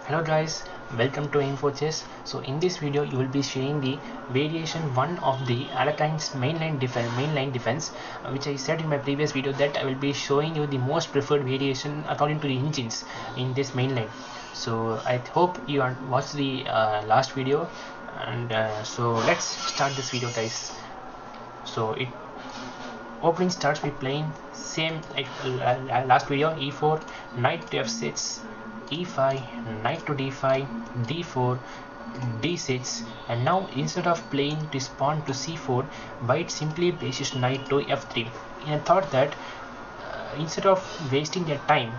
Hello guys, welcome to Info Chess. So in this video you will be seeing the variation 1 of the Alekhine's mainline defense, which I said in my previous video that I will be showing you the most preferred variation according to the engines in this mainline. So I hope you watched the last video, and so let's start this video guys. So opening starts with playing same like last video: e4, knight to f6, e5, knight to d5, d4, d6, and now instead of playing this pawn to c4, white simply places knight to f3 in a thought that instead of wasting their time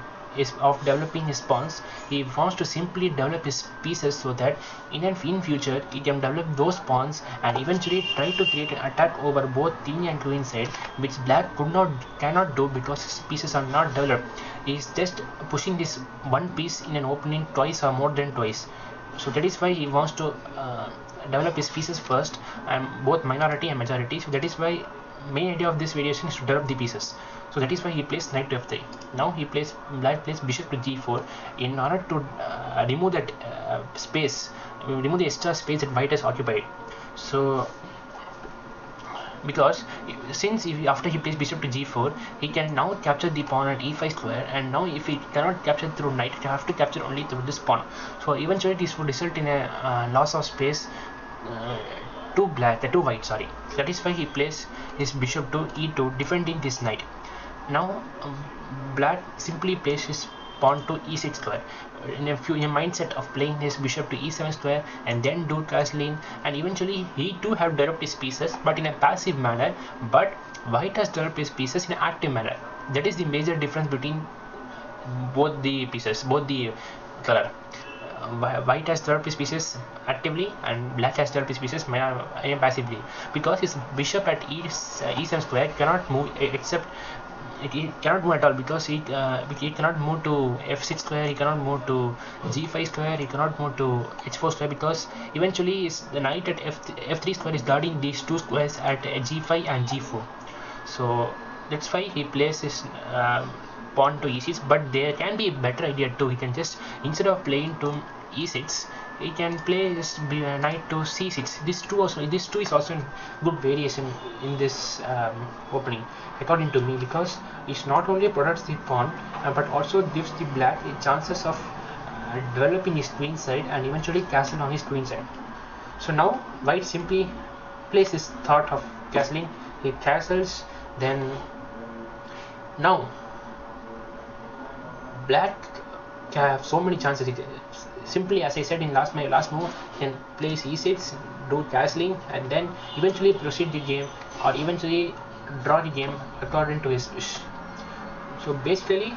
of developing his pawns, he wants to simply develop his pieces so that in future he can develop those pawns and eventually try to create an attack over both king and queen side, which black cannot do because his pieces are not developed. He is just pushing this one piece in an opening twice or more than twice. So that is why he wants to develop his pieces first, and both minority and majority. So that is why main idea of this variation is to develop the pieces. So that is why he plays knight to f3. Now black plays bishop to g4 in order to remove that remove the extra space that white has occupied. So because after he plays bishop to g4, he can now capture the pawn at e5 square, and now if he cannot capture through knight, he have to capture only through this pawn. So eventually this would result in a loss of space to white. Sorry. That is why he plays his bishop to e2, defending this knight. Now black simply plays his pawn to e6 square in a mindset of playing his bishop to e7 square and then do castling, and eventually he too have developed his pieces but in a passive manner, but white has developed his pieces in an active manner. That is the major difference between both the pieces, both the color. White has developed his pieces actively and black has developed his pieces passively, because his bishop at e7 square cannot move except he cannot move at all, because he cannot move to f6 square, he cannot move to g5 square, he cannot move to h4 square, because eventually the knight at f3 square is guarding these two squares at g5 and g4. So that's why he plays his pawn to e6. But there can be a better idea too. He can just, instead of playing to e6, he can play this knight to c6. This two is also a good variation in this opening, according to me, because it not only protects the pawn but also gives the black the chances of developing his queen side and eventually castle on his queen side. So now white simply plays his thought of castling. He castles, then now black can have so many chances. Simply, as I said in my last move, can place e6, do castling, and then eventually proceed the game or eventually draw the game according to his wish. So basically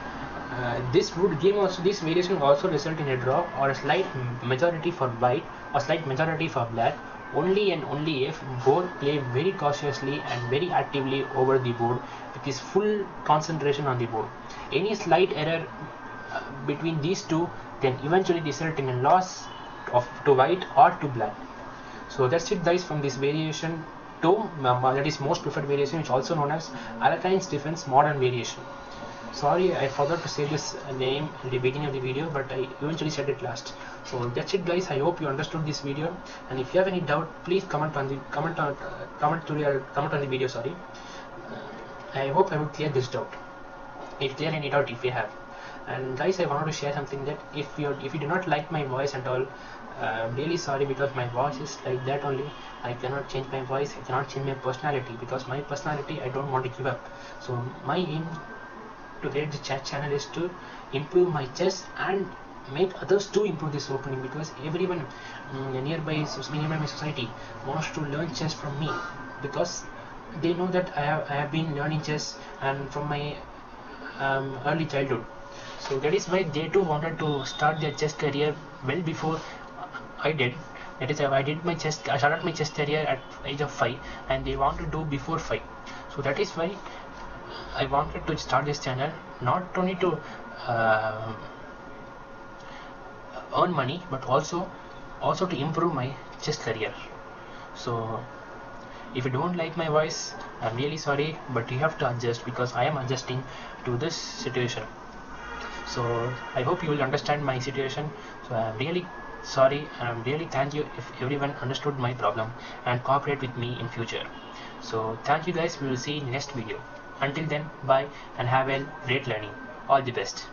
this variation will also result in a draw or a slight majority for white or slight majority for black, only and only if both play very cautiously and very actively over the board with his full concentration on the board. Any slight error between these two can eventually result in a loss to white or to black. So that's it guys from this variation 2, that is most preferred variation, which is also known as Alekhine's defense modern variation. Sorry, I forgot to say this name in the beginning of the video, but I eventually said it last. So that's it guys. I hope you understood this video, and if you have any doubt, please comment on the video. Sorry. I hope I will clear this doubt. If clear any doubt if you have. And guys, I wanted to share something that if you do not like my voice and all, I'm really sorry, because my voice is like that only. I cannot change my voice, I cannot change my personality, because my personality I don't want to give up. So my aim to create the chat channel is to improve my chess and make others to improve this opening, because everyone nearby my society wants to learn chess from me, because they know that I have been learning chess and from my early childhood. So that is why they too wanted to start their chess career well before I did. That is, I started my chess career at age of 5, and they want to do before 5. So that is why I wanted to start this channel, not only to earn money, but also to improve my chess career. So if you don't like my voice, I'm really sorry, but you have to adjust, because I am adjusting to this situation. So I hope you will understand my situation. So I am really sorry, and I'm really thank you if everyone understood my problem and cooperate with me in future. So thank you guys, we will see you in next video. Until then, bye and have a great learning. All the best.